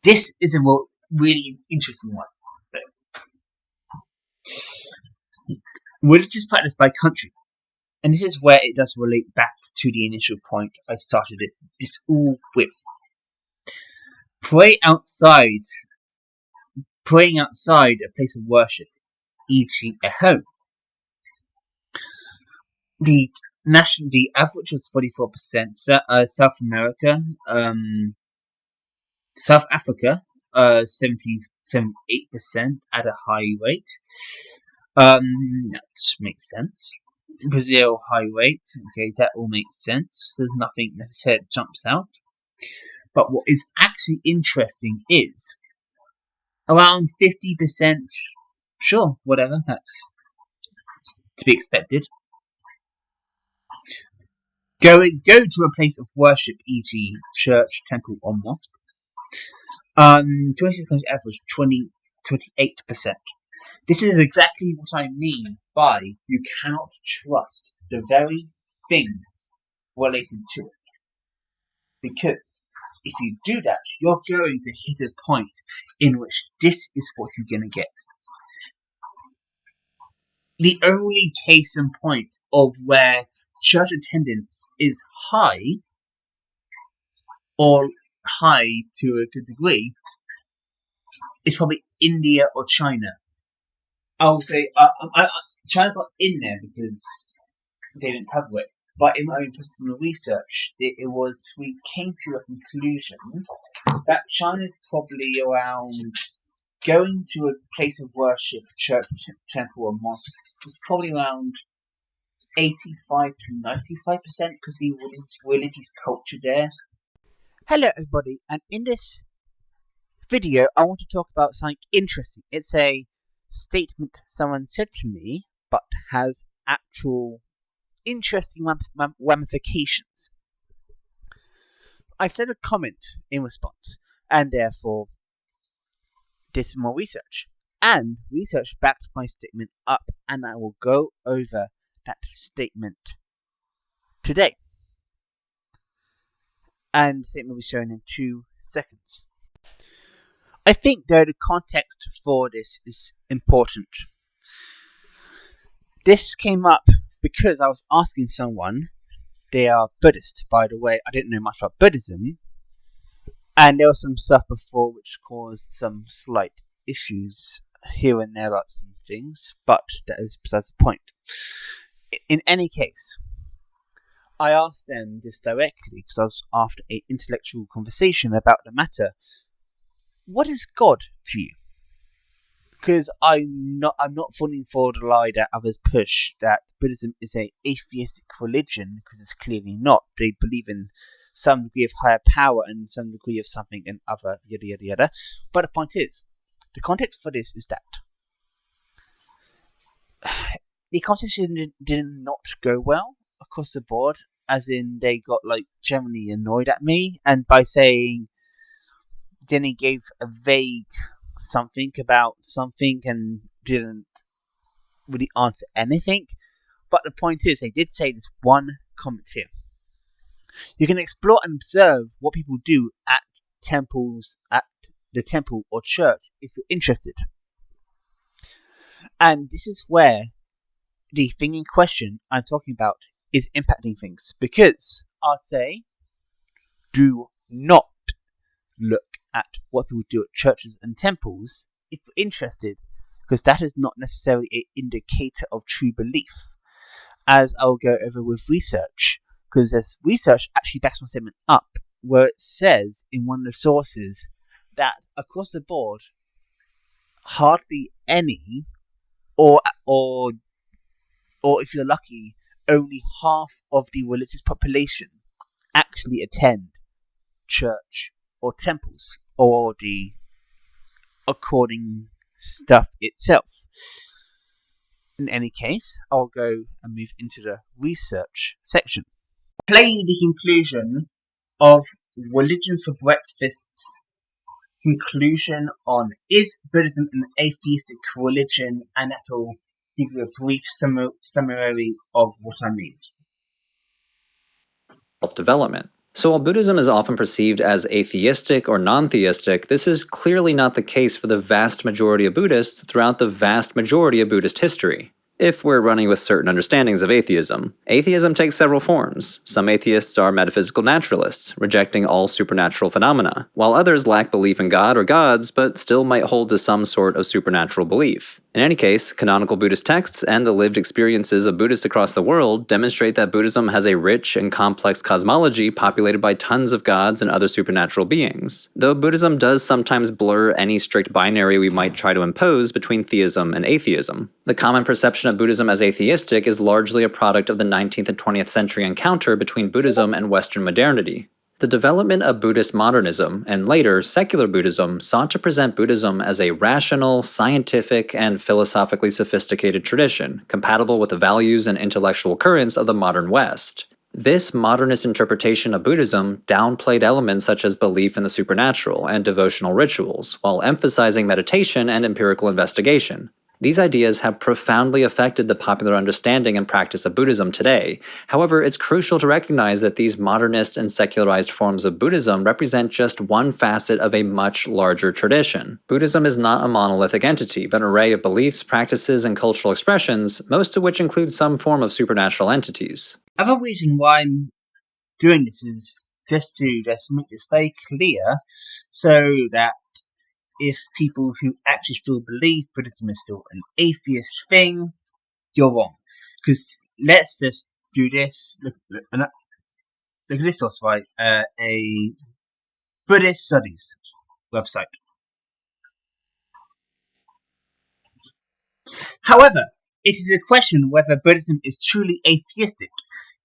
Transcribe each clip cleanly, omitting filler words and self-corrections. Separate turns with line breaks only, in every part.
This is a really interesting one. Religious practice by country. And this is where it does relate back to the initial point I started this all with. Praying outside a place of worship, e.g. a home. The average was 44%. South Africa, 78% at a high rate. That makes sense. Brazil, high rate. Okay, that all makes sense. There's nothing necessarily that jumps out. But what is actually interesting is around 50%. Sure, whatever. That's to be expected. Go to a place of worship, e.g., church, temple, or mosque. 26 country average 28%. This is exactly what I mean by you cannot trust the very thing related to it. Because if you do that, you're going to hit a point in which this is what you're going to get. The only case in point of where church attendance is high, or high to a good degree, is probably India or China. I'll say China's not in there because they didn't cover it. But in my own personal research, we came to a conclusion that China's probably around going to a place of worship, church, temple, or mosque, is probably around 85 to 95% because the religious culture there.
Hello everybody, and in this video I want to talk about something interesting. It's a statement someone said to me, but has actual interesting ramifications. I said a comment in response, and therefore did some more research. And research backed my statement up, and I will go over that statement today. And the statement will be shown in 2 seconds. I think, though, the context for this is important. This came up because I was asking someone, they are Buddhist, by the way, I didn't know much about Buddhism, and there was some stuff before which caused some slight issues here and there about some things, but that is besides the point. In any case, I asked them this directly because I was after an intellectual conversation about the matter. What is God to you? Because I'm not falling for the lie that others push that Buddhism is an atheistic religion, because it's clearly not. They believe in some degree of higher power and some degree of something and other yada yada yada. But the point is, the context for this is that the conversation did not go well across the board, as in they got generally annoyed at me, and by saying Jenny gave a vague something about something and didn't really answer anything. But the point is, they did say this one comment here. You can explore and observe what people do at temples, at the temple or church, if you're interested. And this is where the thing in question I'm talking about is impacting things. Because I'd say, do not look at what people do at churches and temples if you're interested, because that is not necessarily an indicator of true belief, as I'll go over with research, because this research actually backs my statement up, where it says in one of the sources that across the board, hardly any, or if you're lucky, only half of the religious population actually attend church or temples, or the according stuff itself. In any case, I'll go and move into the research section.
Play the conclusion of Religions for Breakfast's conclusion on is Buddhism an atheistic religion, and that will give you a brief summary of what I mean.
Self-development. So while Buddhism is often perceived as atheistic or non-theistic, this is clearly not the case for the vast majority of Buddhists throughout the vast majority of Buddhist history. If we're running with certain understandings of atheism. Atheism takes several forms. Some atheists are metaphysical naturalists, rejecting all supernatural phenomena, while others lack belief in God or gods, but still might hold to some sort of supernatural belief. In any case, canonical Buddhist texts and the lived experiences of Buddhists across the world demonstrate that Buddhism has a rich and complex cosmology populated by tons of gods and other supernatural beings, though Buddhism does sometimes blur any strict binary we might try to impose between theism and atheism. The common perception of Buddhism as atheistic is largely a product of the 19th and 20th century encounter between Buddhism and Western modernity. The development of Buddhist modernism, and later secular Buddhism, sought to present Buddhism as a rational, scientific, and philosophically sophisticated tradition, compatible with the values and intellectual currents of the modern West. This modernist interpretation of Buddhism downplayed elements such as belief in the supernatural and devotional rituals, while emphasizing meditation and empirical investigation. These ideas have profoundly affected the popular understanding and practice of Buddhism today. However, it's crucial to recognize that these modernist and secularized forms of Buddhism represent just one facet of a much larger tradition. Buddhism is not a monolithic entity, but an array of beliefs, practices, and cultural expressions, most of which include some form of supernatural entities.
Other reason why I'm doing this is just to make this very clear, so that if people who actually still believe Buddhism is still an atheist thing, you're wrong. Because let's just do this. Look at this source, right? A Buddhist studies website. However, it is a question whether Buddhism is truly atheistic.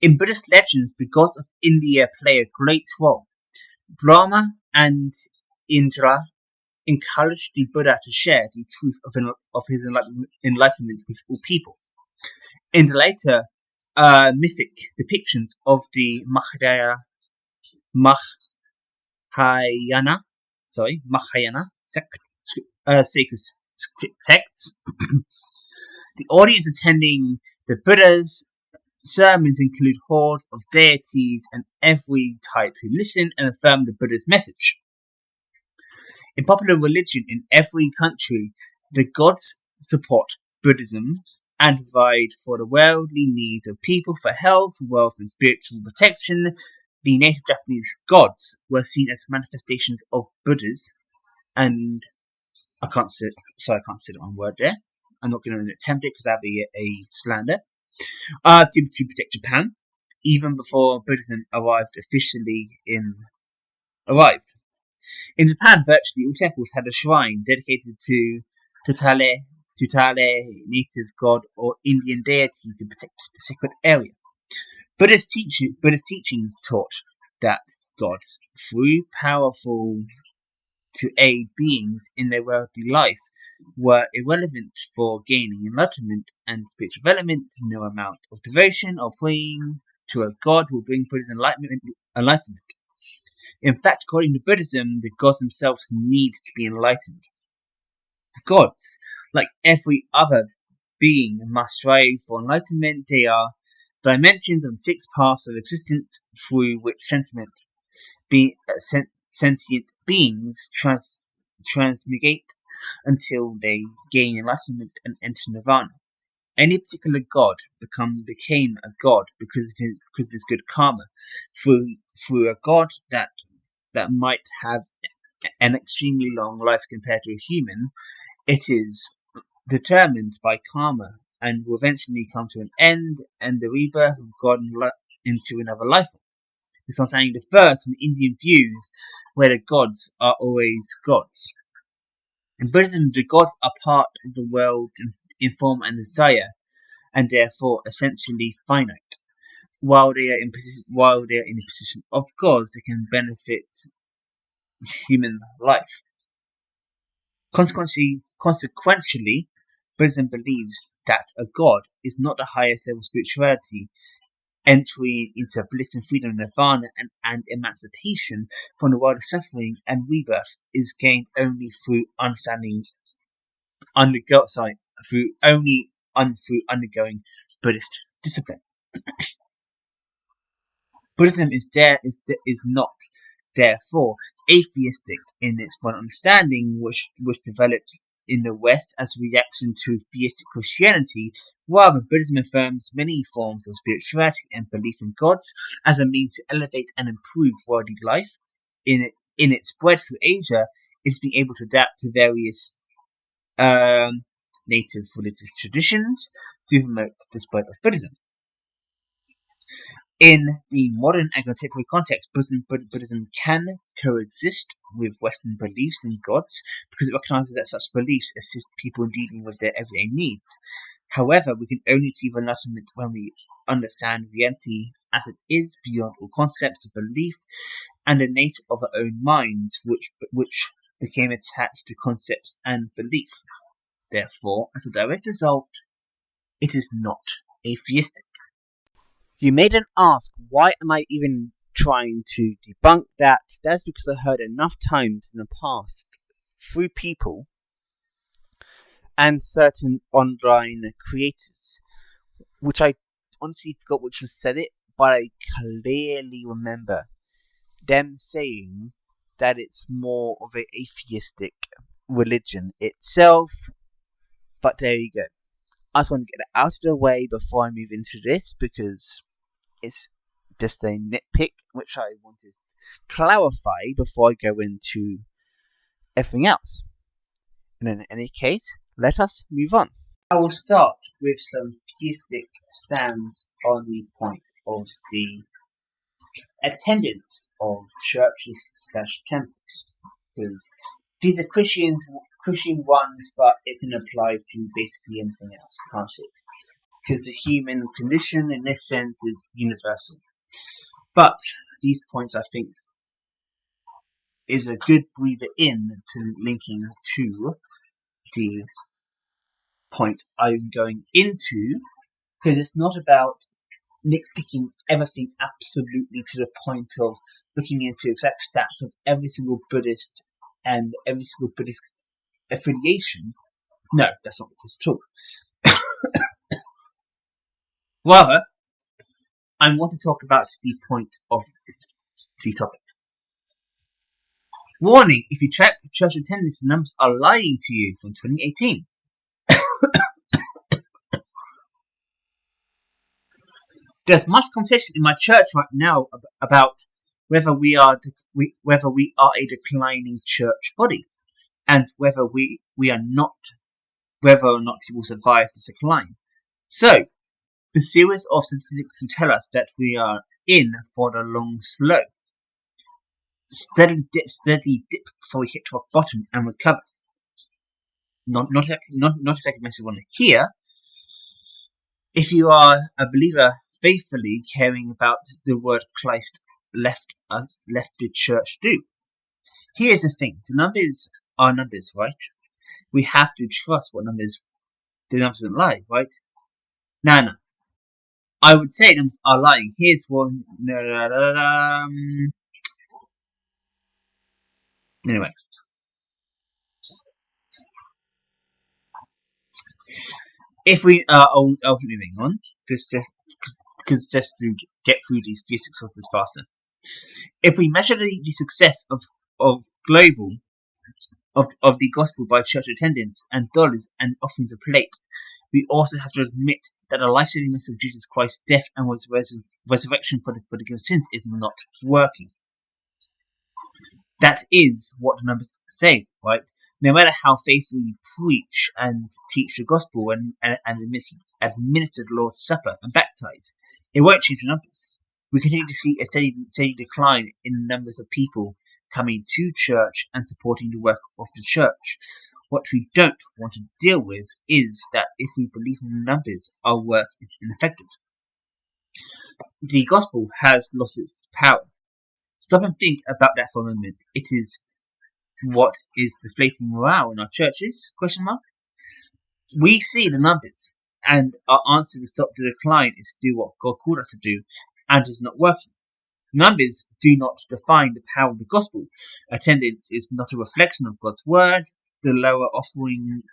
In Buddhist legends, the gods of India play a great role. Brahma and Indra encouraged the Buddha to share the truth of his enlightenment with all people. In the later mythic depictions of the Mahayana sacred texts, the audience attending the Buddha's sermons include hordes of deities and every type who listen and affirm the Buddha's message. In popular religion in every country, the gods support Buddhism and provide for the worldly needs of people for health, wealth, and spiritual protection. The native Japanese gods were seen as manifestations of Buddhas, and I can't say that one word there. I'm not going to attempt it because that'd be a slander. To protect Japan, even before Buddhism arrived. In Japan, virtually all temples had a shrine dedicated to Tutale, native god or Indian deity to protect the sacred area. Buddhist teachings taught that gods, through powerful to aid beings in their worldly life, were irrelevant for gaining enlightenment and spiritual development. No amount of devotion or praying to a god will bring Buddhist enlightenment. In fact, according to Buddhism, the gods themselves need to be enlightened. The gods, like every other being, must strive for enlightenment. They are dimensions of the six paths of existence through which sentient beings transmigrate until they gain enlightenment and enter nirvana. Any particular god became a god because of his good karma. Through a god that might have an extremely long life compared to a human, it is determined by karma and will eventually come to an end and the rebirth of God into another life. This understanding differs from Indian views where the gods are always gods. In Buddhism, the gods are part of the world in form and desire, and therefore essentially finite. While they are in the position of gods, they can benefit human life. Consequently, Buddhism believes that a god is not the highest level of spirituality. Entry into bliss and freedom, nirvana, and emancipation from the world of suffering and rebirth is gained only through undergoing Buddhist discipline. Buddhism is not therefore atheistic in its one understanding, which developed in the West as a reaction to theistic Christianity. Rather, Buddhism affirms many forms of spirituality and belief in gods as a means to elevate and improve worldly life. In its spread through Asia, it's been able to adapt to various native religious traditions to promote the spread of Buddhism. In the modern and contemporary context, Buddhism can coexist with Western beliefs in gods because it recognizes that such beliefs assist people in dealing with their everyday needs. However, we can only achieve enlightenment when we understand reality as it is beyond all concepts of belief and the nature of our own minds, which became attached to concepts and belief. Therefore, as a direct result, it is not atheistic.
You may then ask, why am I even trying to debunk that? That's because I heard enough times in the past through people and certain online creators, which I honestly forgot which has said it, but I clearly remember them saying that it's more of an atheistic religion itself. But there you go. I just want to get it out of the way before I move into this because it's just a nitpick which I want to clarify before I go into everything else. And in any case, let us move on.
I will start with some theistic stands on the point of the attendance of churches/temples, because these are Christian ones, but it can apply to basically anything else, can't it? Because the human condition in this sense is universal. But these points, I think, is a good breather in to linking to the point I'm going into, because it's not about nitpicking everything absolutely to the point of looking into exact stats of every single Buddhist and every single Buddhist affiliation. No, that's not the case at all. Rather, I want to talk about the point of the topic. Warning, if you track church attendance, the numbers are lying to you from 2018. There's much conversation in my church right now about whether we are a declining church body, and whether or not we will survive this decline. So, the series of statistics will tell us that we are in for the long slow. Steady dip before we hit rock bottom and recover. Not exactly message want to hear. If you are a believer faithfully caring about the word Christ left the church do. Here's the thing: the numbers are numbers, right? We have to trust what the numbers don't lie, right? No. I would say numbers are lying. Here's one. Anyway. If we I'll keep moving on. Just to get through these theistic sources faster. If we measure the success of global of the gospel by church attendance and dollars and offerings a plate, we also have to admit that the life-saving message of Jesus Christ's death and resurrection for the forgiveness of sins is not working. That is what the numbers say, right? No matter how faithfully you preach and teach the gospel and administer the Lord's Supper and baptize, it won't change the numbers. We continue to see a steady decline in the numbers of people coming to church and supporting the work of the church. What we don't want to deal with is that if we believe in the numbers, our work is ineffective. The gospel has lost its power. Stop and think about that for a moment. It is what is deflating morale in our churches? ? We see the numbers, and our answer to stop the decline is to do what God called us to do, and is not working. Numbers do not define the power of the gospel. Attendance is not a reflection of God's word. The lower offering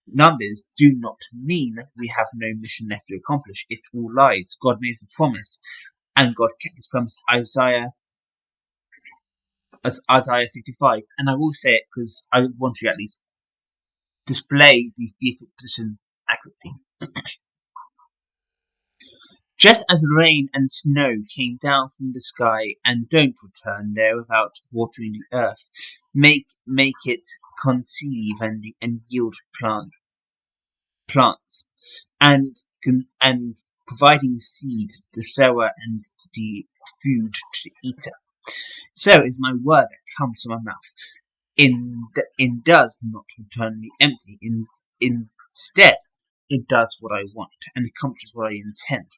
numbers do not mean we have no mission left to accomplish. It's all lies. God made us a promise, and God kept his promise. Isaiah 55, and I will say it because I want to at least display the theistic position accurately. Just as rain and snow came down from the sky and don't return there without watering the earth, make it conceive and yield plants, and providing seed to the sower and the food to the eater. So is my word that comes from my mouth. In does not return me empty. Instead, it does what I want and accomplishes what I intend.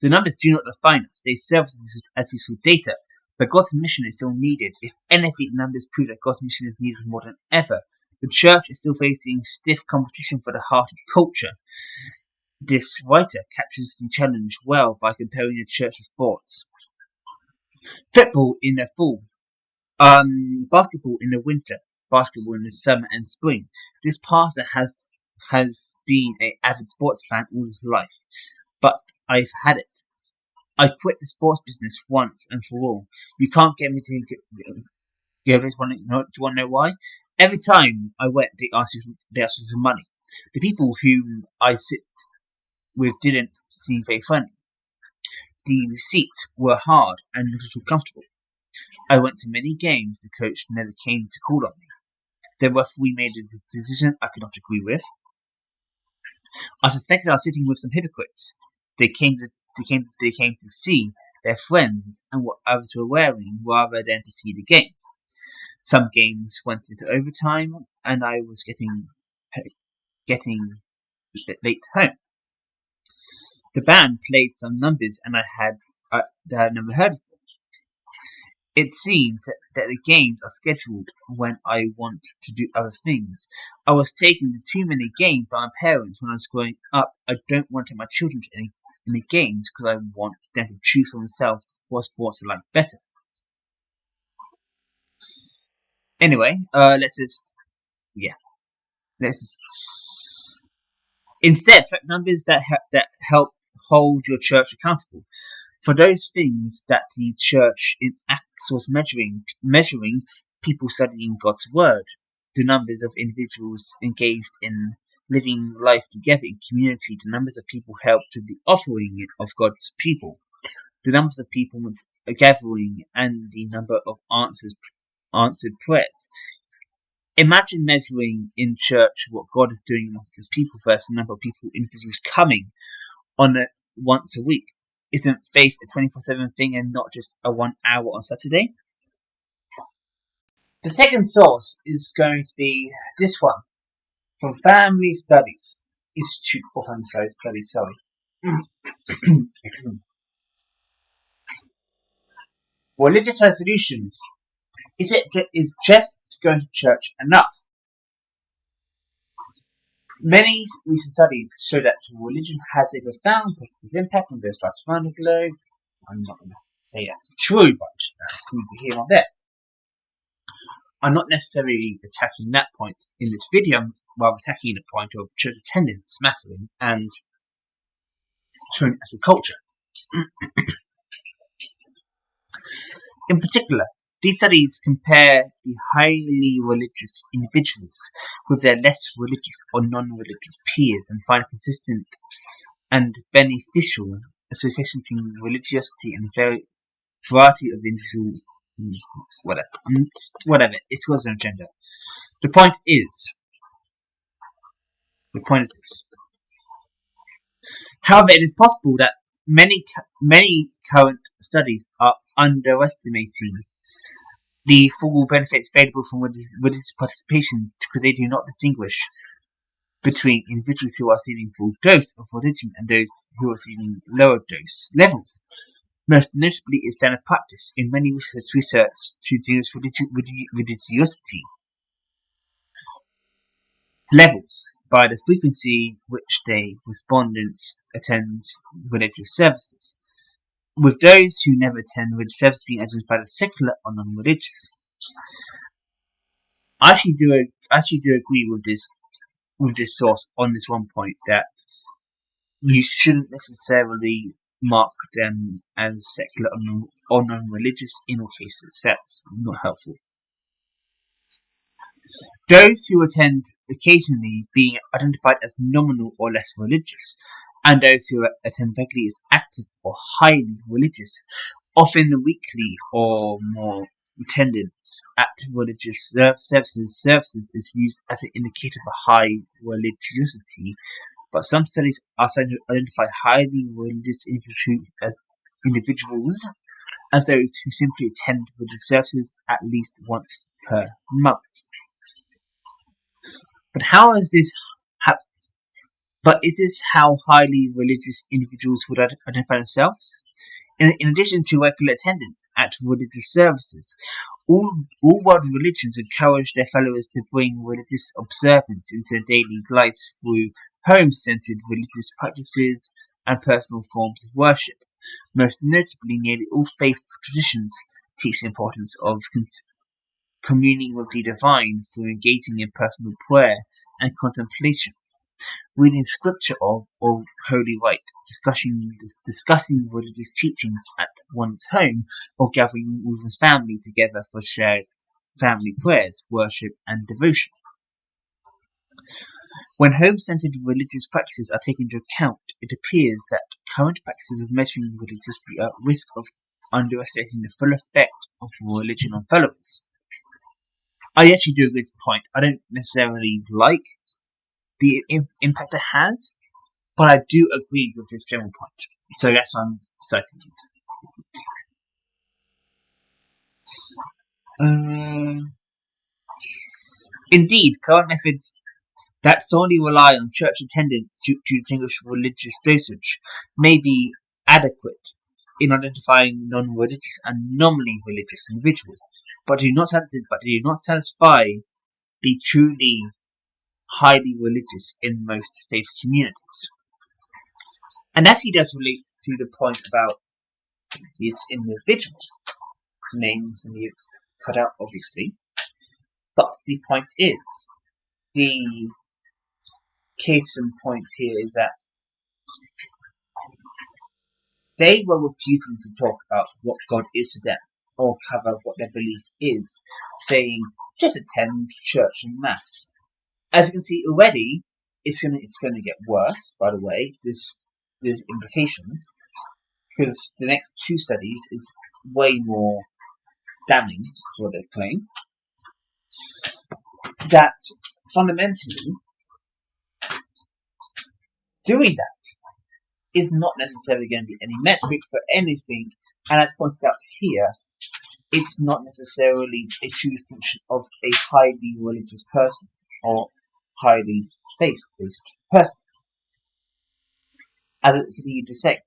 The numbers do not define us; they serve us as useful data. But God's mission is still needed. If anything, numbers prove that God's mission is needed more than ever. The church is still facing stiff competition for the heart of culture. This writer captures the challenge well by comparing the church to sports. Football in the fall, basketball in the winter, basketball in the summer and spring. This pastor has been an avid sports fan all his life, but I've had it. I quit the sports business once and for all. You can't get me to go this one. Do you want to know why? Every time I went, they asked me for money. The people whom I sit with didn't seem very friendly. The seats were hard and not at all comfortable. I went to many games. The coach never came to call on me. The referee made a decision I could not agree with. I suspected I was sitting with some hypocrites. They came to see their friends and what others were wearing rather than to see the game. Some games went into overtime, and I was getting late home. The band played some numbers, and I had never heard before. It seemed that the games are scheduled when I want to do other things. I was taken to too many games by my parents when I was growing up. I don't want to take my children to any games because I want them to choose for themselves what sports they like better. Anyway, let's just instead track numbers that help hold your church accountable for those things that the church in Acts was measuring people studying God's word, the numbers of individuals engaged in living life together in community, the numbers of people helped with the offering of God's people, the numbers of people gathering, and the number of answered prayers. Imagine measuring in church what God is doing amongst his people versus the number of individuals coming on once a week. Isn't faith a 24/7 thing and not just a 1 hour on Saturday? The second source is going to be this one from Family Studies Institute for Family Studies. Religious resolutions. Is just going to church enough? Many recent studies show that religion has a profound positive impact on those lives around the globe. I'm not going to say that's true, but that's neither here nor there. I'm not necessarily attacking that point in this video. I'm rather attacking the point of church attendance mattering and showing as a culture. In particular, these studies compare the highly religious individuals with their less religious or non-religious peers and find a consistent and beneficial association between religiosity and variety of individual whatever. It's cause no gender. The point is this. However, it is possible that many current studies are underestimating the full benefits available from religious participation because they do not distinguish between individuals who are receiving full dose of religion and those who are receiving lower dose levels. Most notably is standard practice in many research to deal with religiosity levels by the frequency which the respondents attend religious services, with those who never attend religious service being identified as secular or non-religious. I actually do agree with this source on this one point that you shouldn't necessarily mark them as secular or non-religious in all cases. That's not helpful. Those who attend occasionally being identified as nominal or less religious, and those who attend regularly as active or highly religious, often weekly or more attendance at religious services is used as an indicator of high religiosity, but some studies are starting to identify highly religious individuals as those who simply attend religious services at least once per month. But is this how highly religious individuals would identify themselves? In addition to regular attendance at religious services, all world religions encourage their followers to bring religious observance into their daily lives through home-centered religious practices and personal forms of worship. Most notably, nearly all faith traditions teach the importance of communing with the divine through engaging in personal prayer and contemplation, reading scripture or holy rite, discussing religious teachings at one's home, or gathering with one's family together for shared family prayers, worship, and devotion. When home-centered religious practices are taken into account, it appears that current practices of measuring religiosity are at risk of underestimating the full effect of religion on followers. I actually do agree with this point. I don't necessarily like the impact it has, but I do agree with this general point. So that's why I'm citing it. Indeed, current methods that solely rely on church attendance to distinguish religious dosage may be adequate in identifying non-religious and nominally religious individuals, but do not satisfy the truly highly religious in most faith communities. And actually does relate to the point about this individual. Names and it's cut out, obviously. But the point is, the case in point here is that they were refusing to talk about what God is to them or cover what their belief is, saying, just attend church and mass. As you can see already, it's going to get worse, by the way, the implications, because the next two studies is way more damning for what they claim. That fundamentally, doing that is not necessarily going to be any metric for anything, and as pointed out here, it's not necessarily a true distinction of a highly religious person or highly faith-based person. As it continued to say,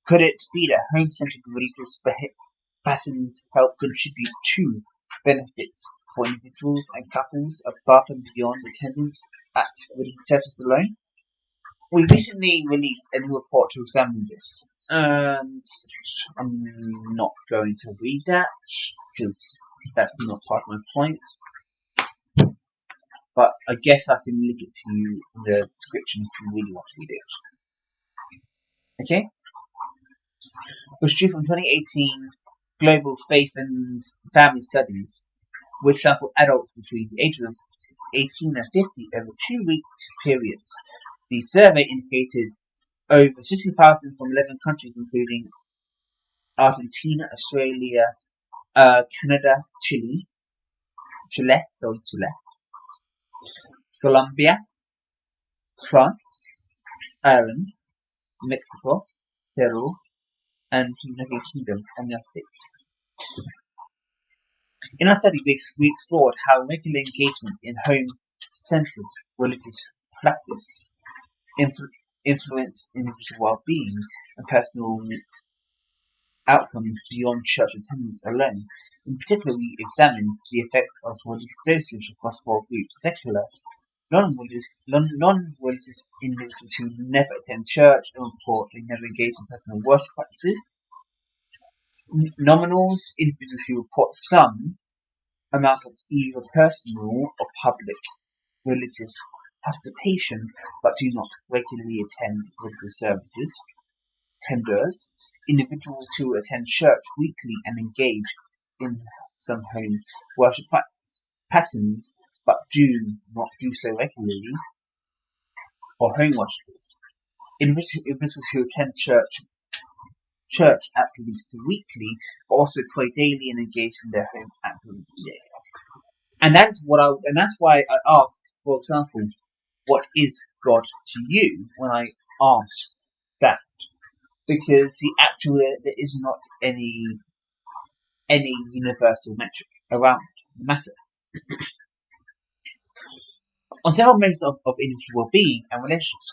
could it be that home-centered religious patterns help contribute to benefits for individuals and couples above and beyond attendance at religious services alone? We recently released a new report to examine this, and I'm not going to read that because that's not part of my point. But I guess I can link it to you in the description if you really want to read it. Okay? Was due from 2018 Global Faith and Family Studies, which sampled adults between the ages of 18 and 50 over 2-week periods. The survey indicated over 60,000 from 11 countries, including Argentina, Australia, Canada, Chile, Colombia, France, Ireland, Mexico, Peru, and United Kingdom and the United States. In our study, we explored how regular engagement in home-centered religious practice influence individual well-being and personal outcomes beyond church attendance alone. In particular, we examined the effects of religious dosage across 4 groups: secular, non-religious individuals who never attend church and report they never engage in personal worship practices; nominals, individuals who report some amount of either personal or public religious participation but do not regularly attend religious services; tenders, individuals who attend church weekly and engage in some home worship patterns, but do not do so regularly, or home worshippers. Individuals who attend church at least weekly, but also pray daily and engage in their home activities daily. And that's why I ask, for example, what is God to you when I ask that? Because there is not any universal metric around the matter. On several measures of individual well-being and relationships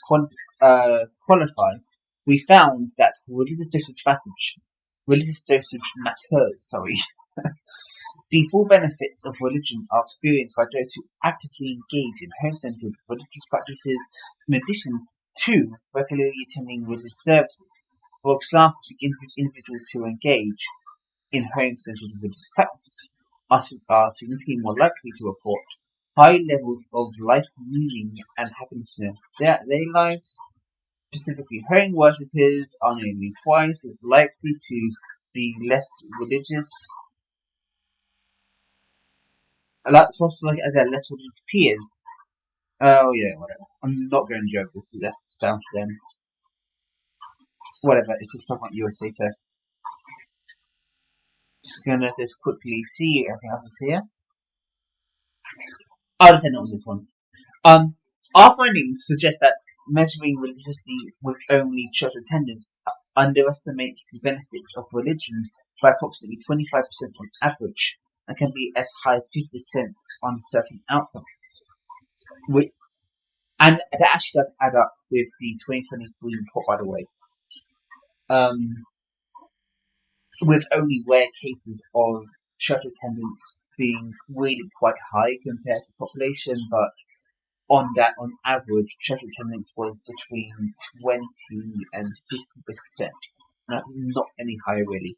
qualified, we found that religious dosage matters. The full benefits of religion are experienced by those who actively engage in home-centered religious practices in addition to regularly attending religious services. For example, individuals who engage in home-centered religious practices are significantly more likely to report high levels of life meaning and happiness in their daily lives. Specifically, home worshippers are nearly twice as likely to be less religious. As their less religious peers. Oh yeah, whatever. I'm not going to joke this. That's down to them. Whatever. It's just talking about USA Tech. Just gonna just quickly see everything else is here. I'll just end on this one. Our findings suggest that measuring religiosity with only church attendance underestimates the benefits of religion by approximately 25% on average, and can be as high as 50% on certain outcomes. And that actually does add up with the 2023 report, by the way. With only rare cases of church attendance being really quite high compared to population, but on average, church attendance was between 20 and 50%. Not any higher, really.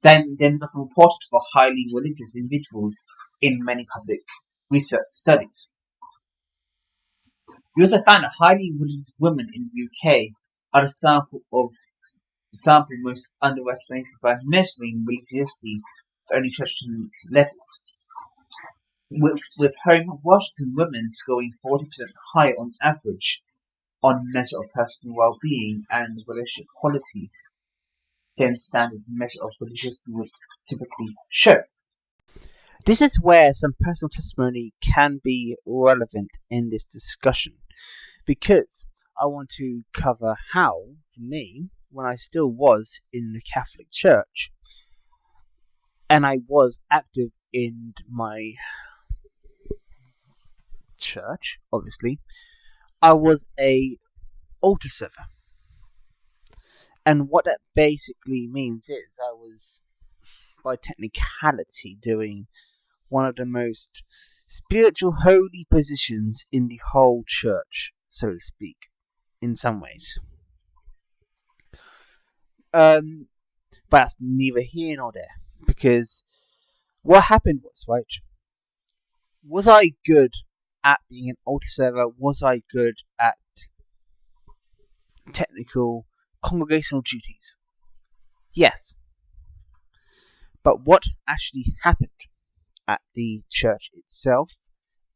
Then is often reported for highly religious individuals in many public research studies. We also found that highly religious women in the UK are the sample most underestimated by measuring religiosity for only church attendance levels, with home worshiping women scoring 40% higher on average on measure of personal well-being and relationship quality than standard measure of religiosity would typically show.
This is where some personal testimony can be relevant in this discussion, because I want to cover how, for me, when I still was in the Catholic Church, and I was active in my church, obviously, I was a altar server. And what that basically means is I was, by technicality, doing one of the most spiritual, holy positions in the whole church, so to speak, in some ways. But that's neither here nor there, because what happened was I good at being an altar server? Was I good at technical congregational duties? Yes. But what actually happened at the church itself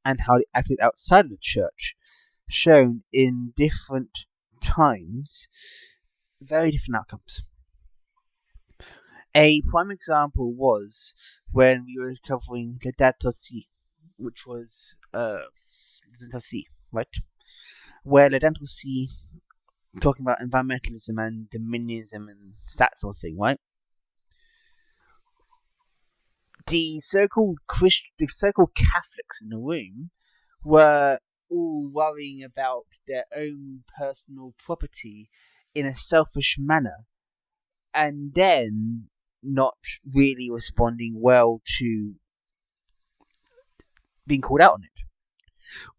and how it acted outside of the church, shown in different times, very different outcomes. A prime example was when we were covering Ledantosi, which was Ledantosi, right? Where Ledantosi, talking about environmentalism and dominionism and that sort of thing, right? The so-called Catholics in the room were all worrying about their own personal property in a selfish manner, and then not really responding well to being called out on it.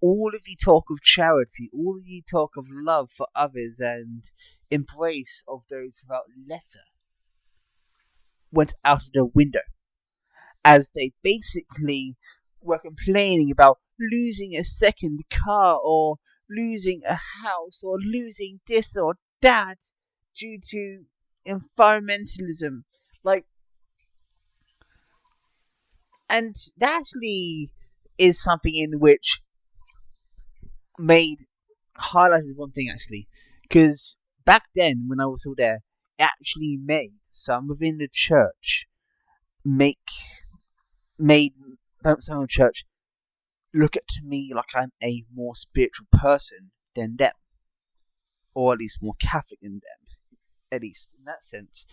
All of the talk of charity, all of the talk of love for others and embrace of those without lesser went out of the window, as they basically were complaining about losing a second car or losing a house or losing this or that due to environmentalism. Like, and that actually is something in which highlighted one thing actually, because back then when I was still there, it actually made some within the church made some of the church look at me like I'm a more spiritual person than them, or at least more Catholic than them, at least in that sense.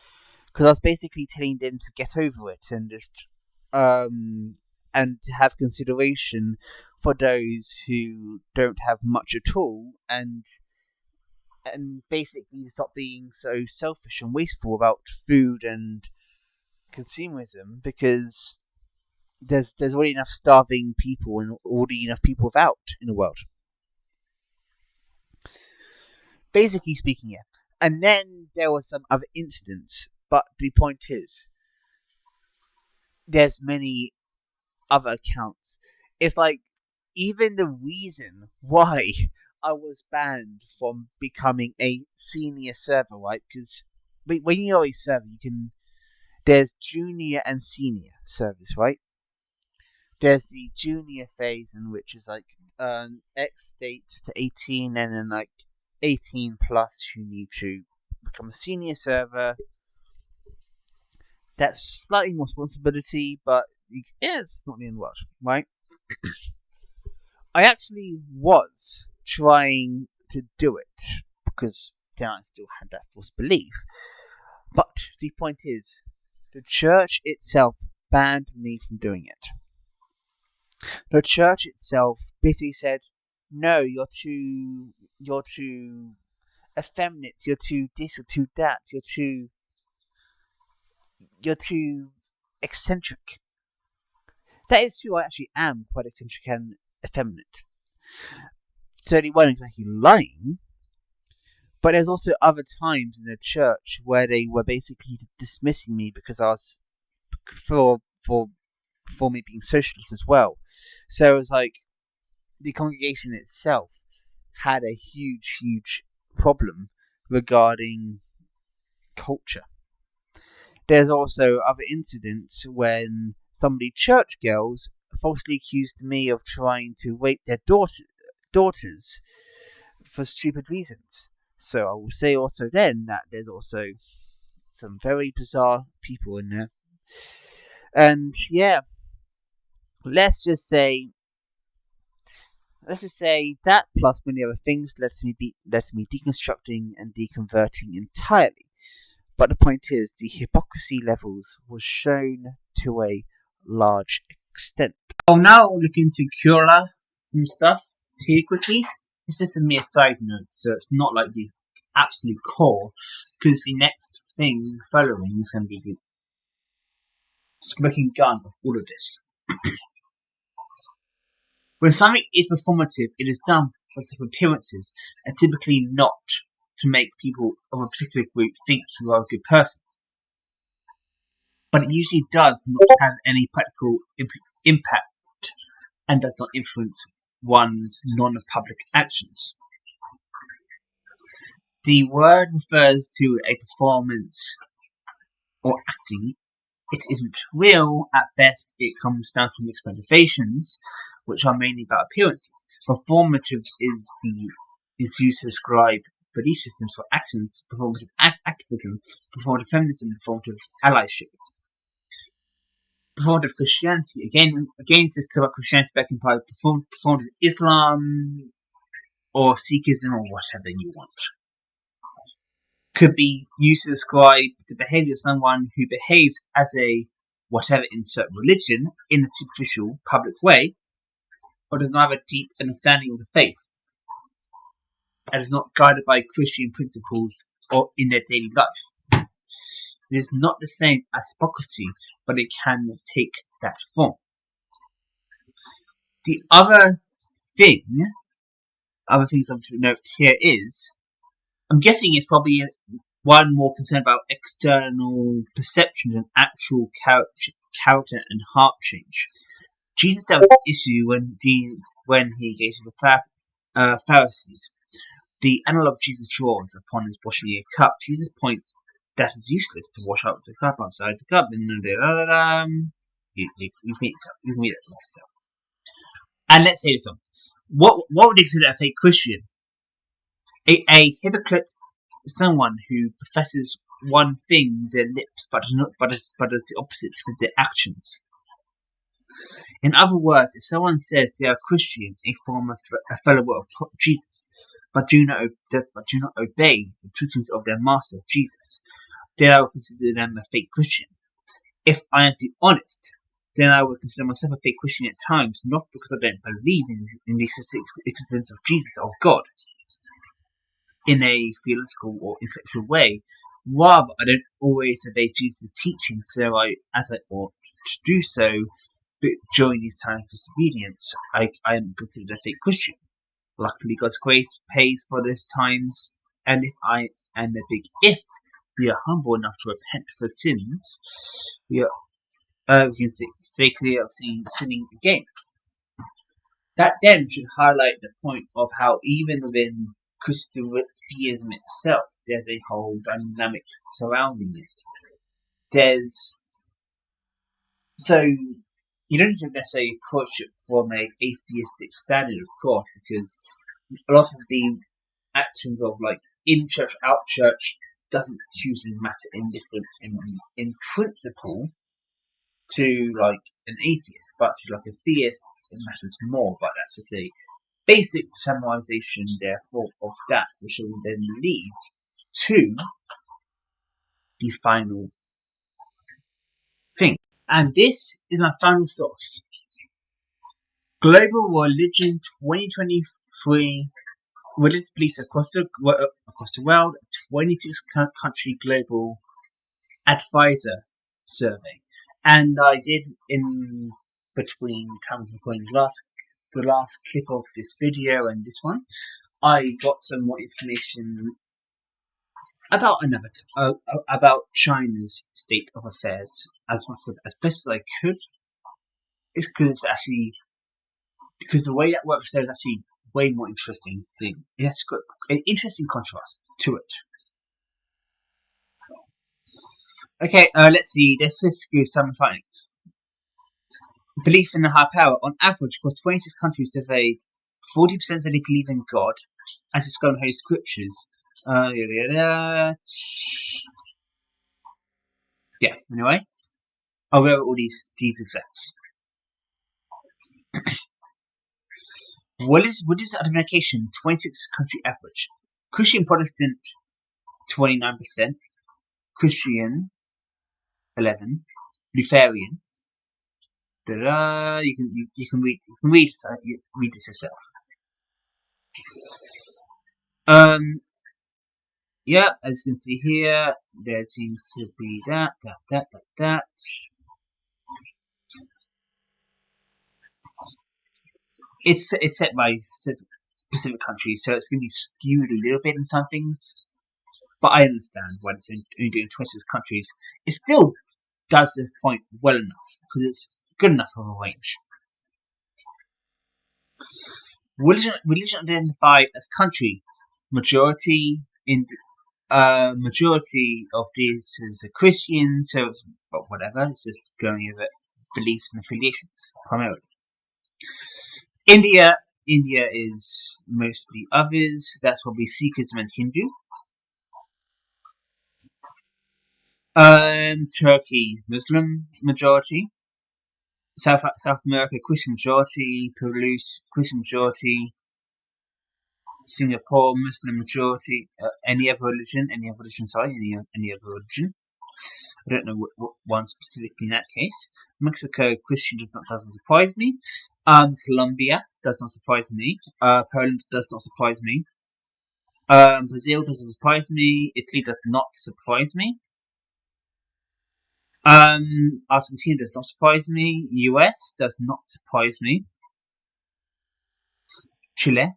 Because I was basically telling them to get over it and just and to have consideration for those who don't have much at all, and basically stop being so selfish and wasteful about food and consumerism, because there's already enough starving people and already enough people without in the world. Basically speaking, yeah. And then there was some other incidents, but the point is, there's many other accounts. It's like, even the reason why I was banned from becoming a senior server, right? Because when you're a server, there's junior and senior servers, right? There's the junior phase, in which is like X state to 18, and then like 18 plus, you need to become a senior server. That's slightly more responsibility, but it's not the end of the world, right? I actually was trying to do it because then I still had that false belief. But the point is, the church itself banned me from doing it. The church itself basically said, "No, you're too effeminate. You're too this or too that. You're too eccentric." That is true. I actually am quite eccentric and effeminate. So they weren't exactly lying. But there's also other times in the church where they were basically dismissing me because I was for me being socialist as well. So it was like the congregation itself had a huge problem regarding culture. There's also other incidents when some of the church girls falsely accused me of trying to rape their daughters for stupid reasons. So I will say also then that there's also some very bizarre people in there. And yeah, let's just say that plus many other things led to me deconstructing and deconverting entirely. But the point is, the hypocrisy levels was shown to a large extent.
I'll now look into Cura, some stuff here quickly. It's just a mere side note, so it's not like the absolute core, because the next thing following is going to be the smoking gun of all of this. When something is performative, it is done for the sake of appearances, and typically not to make people of a particular group think you are a good person. But it usually does not have any practical impact and does not influence one's non-public actions. The word refers to a performance or acting. It isn't real. At best, it comes down to mixed motivations, which are mainly about appearances. Performative is used to describe belief systems for actions, performative activism, performative feminism, performative allyship. Performative Christianity, again it's about Christianity back in part, performative Islam, or Sikhism, or whatever you want. Could be used to describe the behaviour of someone who behaves as a whatever insert religion in a superficial public way, or does not have a deep understanding of the faith, and is not guided by Christian principles or in their daily life. It is not the same as hypocrisy, but it can take that form. The other things I want to note here is, I'm guessing it's probably one more concerned about external perception than actual character and heart change. Jesus dealt with this issue when he engaged with Pharisees. The analogue Jesus draws upon is washing a cup. Jesus points that it's useless to wash out the cup outside the cup. And you can read it yourself. And let's say this one. What would consider a fake Christian? A hypocrite, someone who professes one thing with their lips but does the opposite with their actions. In other words, if someone says they are Christian, a follower of Jesus, but do not obey the teachings of their master Jesus, then I would consider them a fake Christian. If I am to be honest, then I would consider myself a fake Christian at times, not because I don't believe in the existence of Jesus or God in a theological or intellectual way. Rather, I don't always obey Jesus' teaching, as I ought to do so. But during these times of disobedience, I am considered a fake Christian. Luckily, God's grace pays for those times, and if we are humble enough to repent for sins, we can stay clear of sinning again. That then should highlight the point of how even within Christian theism itself, there's a whole dynamic surrounding it. So you don't even necessarily approach it from an atheistic standard, of course, because a lot of the actions of like in church, out church doesn't hugely matter in difference in principle to like an atheist, but to like a theist it matters more. But that's just a basic summarization, therefore, of that, which will then lead to the final thing. And this is my final source. Global Religion 2023 religious beliefs across the world, 26 country global advisor survey. And I did in between time of recording the last clip of this video and this one, I got some more information about about China's state of affairs as best as I could. It's because the way that works there is actually way more interesting thing. It has got an interesting contrast to it. Okay, let's see. Let's go some findings. Belief in the higher power. On average, across 26 countries surveyed, 40% said they believe in God, as described in Holy Scriptures. Yeah, anyway. I'll go over all these examples. What is identification? 26 country average. Christian Protestant 29%, Christian 11, Lutheran. You can read this yourself. Yeah, as you can see here, there seems to be that. It's set by specific countries, so it's going to be skewed a little bit in some things. But I understand why it's only doing 26 countries. It still does the point well enough because it's good enough of a range. Religion identified as country. Majority of this is a Christian, so it's whatever. It's just going over beliefs and affiliations primarily. India is mostly others. That's probably Sikhism and Hindu. Turkey, Muslim majority. South America, Christian majority. Peru, Christian majority. Singapore, Muslim majority. Any other religion? Any other religion? I don't know what one specifically in that case. Mexico, Christian doesn't surprise me. Colombia does not surprise me. Poland does not surprise me. Brazil doesn't surprise me. Italy does not surprise me. Argentina does not surprise me. US does not surprise me. Chile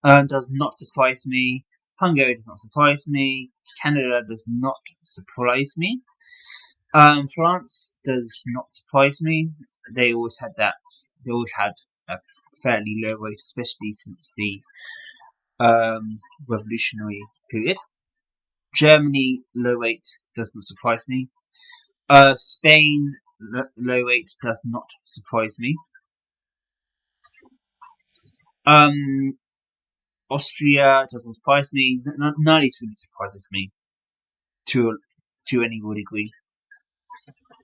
does not surprise me. Hungary does not surprise me. Canada does not surprise me. France does not surprise me. They always had a fairly low rate, especially since the revolutionary period. Germany, low rate, doesn't surprise me. Spain, low rate, does not surprise me. Austria doesn't surprise me. None of these really surprises me to any real degree.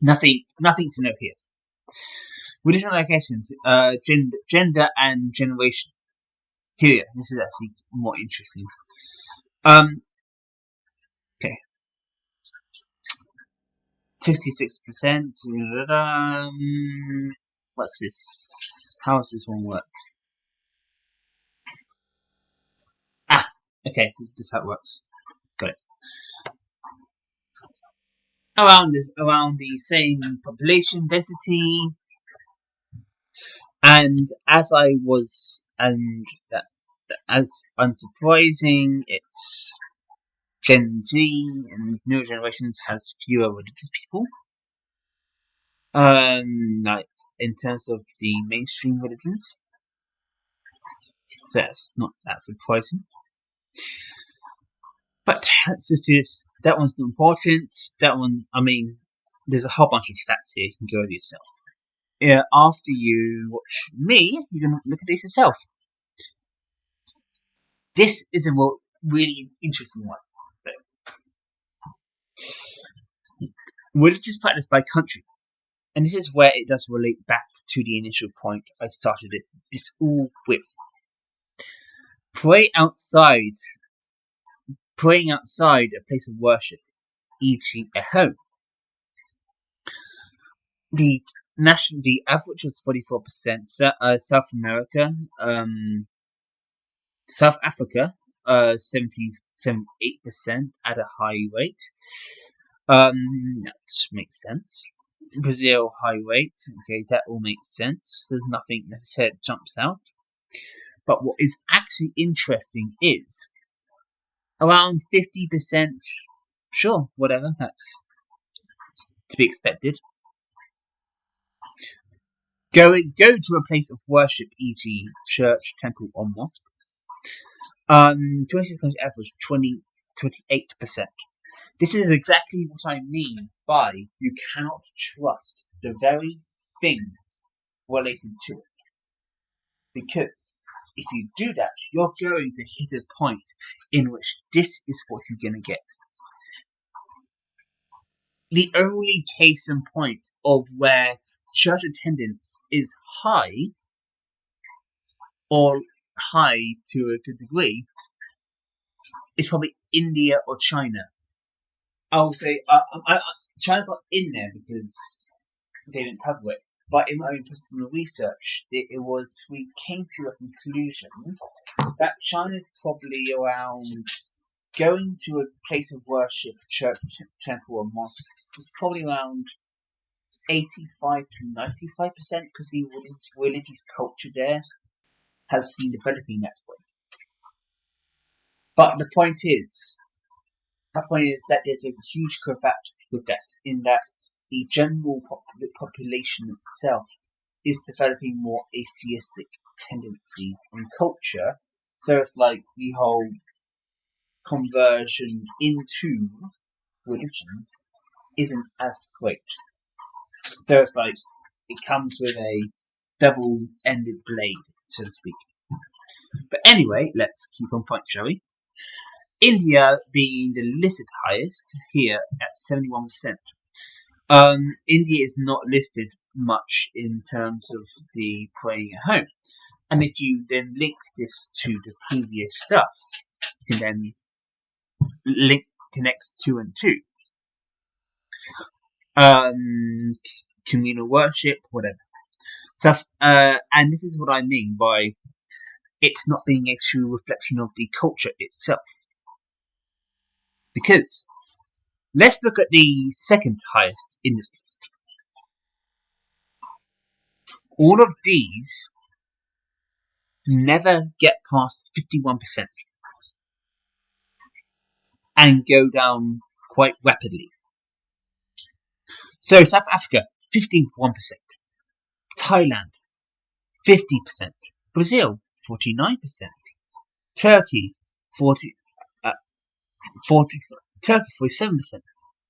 Nothing to know here. Religion and locations, gender and generation. Here, this is actually more interesting. Okay. 66%. What's this? How does this one work? Okay, this is how it works. Got it. Around the same population density, and as unsurprising, it's Gen Z and newer generations has fewer religious people. Like in terms of the mainstream religions, so that's not that surprising. But that one's not important. That one, I mean, there's a whole bunch of stats here. You can go over yourself. Yeah, after you watch me, you can look at this yourself. This is a really interesting one. Religious practice by country. And this is where it does relate back to the initial point I started this all with. Praying outside a place of worship, e.g. a home. The average was 44%. South America, South Africa, 78% at a high rate. That makes sense. Brazil, high rate. Okay, that all makes sense. There's nothing necessarily that jumps out. But what is actually interesting is around 50%. Sure, whatever. That's to be expected. Go to a place of worship, e.g., church, temple, or mosque. 26 country average 28%. This is exactly what I mean by you cannot trust the very thing related to it. Because if you do that, you're going to hit a point in which this is what you're going to get. The only case in point of where church attendance is high, or high to a good degree, is probably India or China. I'll say China's not in there because they didn't cover it. But in my own personal research, we came to a conclusion that China's probably around going to a place of worship, church, temple, or mosque, is probably around 85 to 95% because the religious culture there has been developing that way. But the point is that there's a huge cravat with that, in that the general population itself is developing more atheistic tendencies in culture. So it's like the whole conversion into religions isn't as great. So it's like it comes with a double-ended blade, so to speak. But anyway, let's keep on point, shall we? India being the listed highest here at 71%. India is not listed much in terms of the praying at home. And if you then link this to the previous stuff, you can then connect 2 and 2. Communal worship, whatever. So, and this is what I mean by it's not being a true reflection of the culture itself. Because let's look at the second highest in this list. All of these never get past 51% and go down quite rapidly. So South Africa, 51%. Thailand, 50%. Brazil, 49%. Turkey, 47%.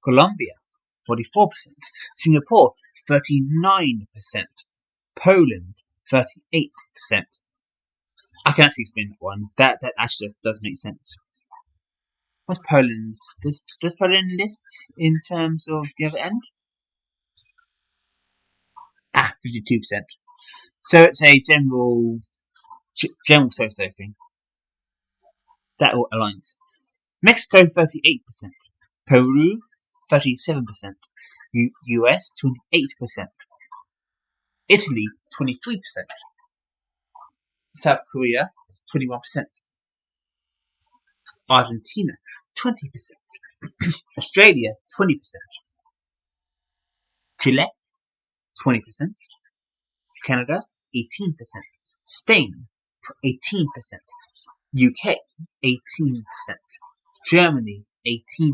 Colombia, 44%. Singapore, 39%. Poland, 38%. I can actually explain that one. That actually does make sense. What's Poland's? Does Poland list in terms of the other end? 52%. So it's a general so-so thing. That all aligns. Mexico, 38%. Peru, 37%. US, 28%. Italy, 23%. South Korea, 21%. Argentina, 20%. Australia, 20%. Chile, 20%. Canada, 18%. Spain, 18%. UK, 18%. Germany, 18%.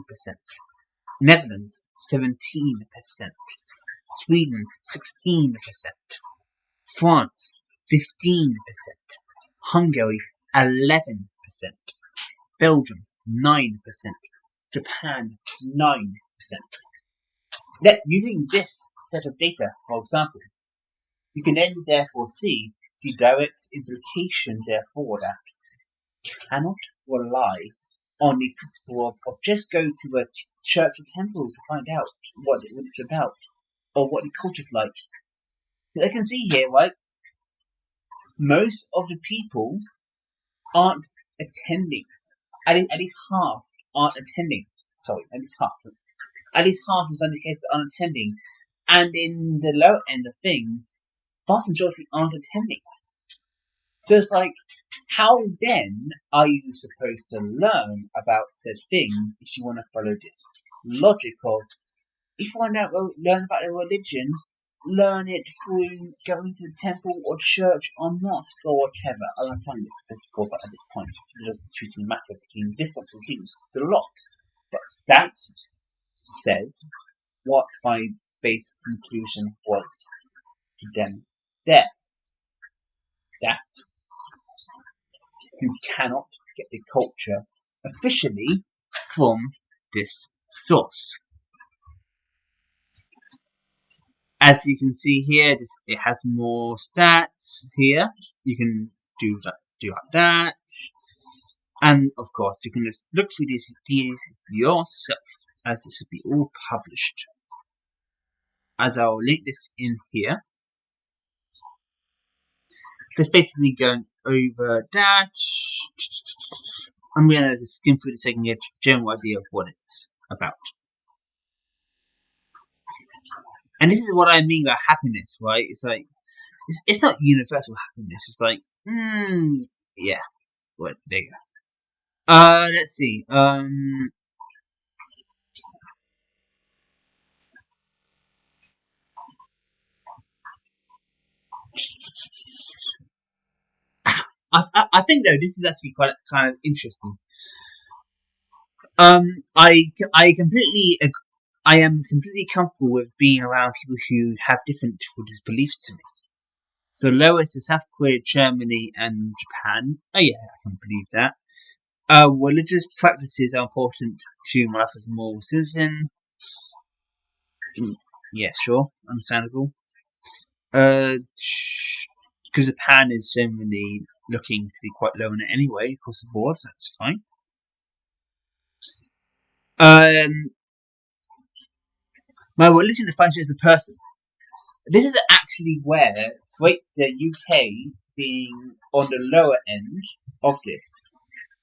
Netherlands, 17%. Sweden, 16%. France, 15%. Hungary, 11%. Belgium, 9%. Japan, 9%. Now, using this set of data, for example, you can then therefore see the direct implication, therefore, that you cannot rely on the principle of just go to a church or temple to find out what it's about or what the culture's like. I can see here, right? Most of the people aren't attending. At least half aren't attending. Sorry, at least half. At least half of some cases aren't attending. And in the lower end of things, vast majority aren't attending. So it's like, how then are you supposed to learn about said things if you want to follow this logic of, if you want to learn about a religion, learn it through going to the temple or church or mosque or whatever. I'm applying this principle at this point. It doesn't choosing matter between differences between the lot. But that said, what my basic conclusion was to them there. That you cannot get the culture officially from this source. As you can see here, it has more stats here. You can do like that. And of course, you can just look through these yourself, as this will be all published. As I'll link this in here. Just basically going over that. I'm going to skim through this so you can get a general idea of what it's about. And this is what I mean by happiness, right? It's like, it's not universal happiness. It's like, yeah. Well, there you go. Let's see. I think though this is actually quite kind of interesting. I am completely comfortable with being around people who have different religious beliefs to me. The lowest is South Korea, Germany, and Japan. Oh yeah, I can believe that. Religious practices are important to my life as a moral citizen. Yeah, sure, understandable. Because Japan is generally looking to be quite low in it anyway, across the board, so that's fine. My religion defines me as a person. This is actually where the UK being on the lower end of this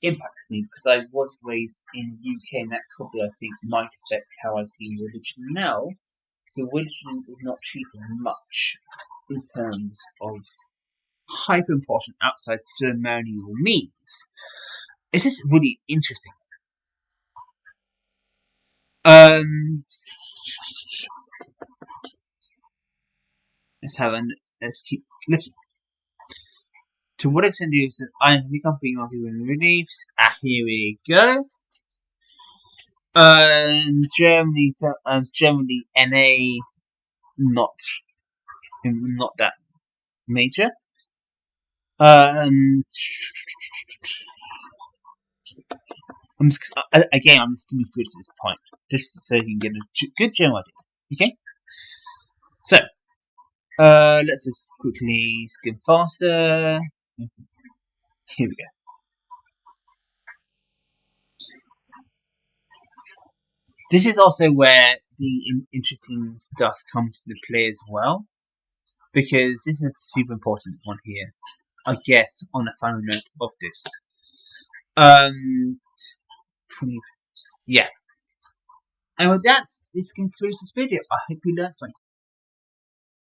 impacts me, because I was raised in the UK, and that's probably, I think, might affect how I see religion now. So religion is not treated much in terms of hyper important outside ceremonial means. It's just really interesting. Let's keep looking. To what extent do you say I am becoming human beliefs? Here we go. Germany, generally NA, not that major. I'm just going to move through to this point, just so you can get a good general idea. Okay? So, let's just quickly skim faster. Here we go. This is also where the interesting stuff comes to play as well, because this is a super important one here. I guess on a final note of this, 20, yeah. And with that, this concludes this video. I hope you learned something.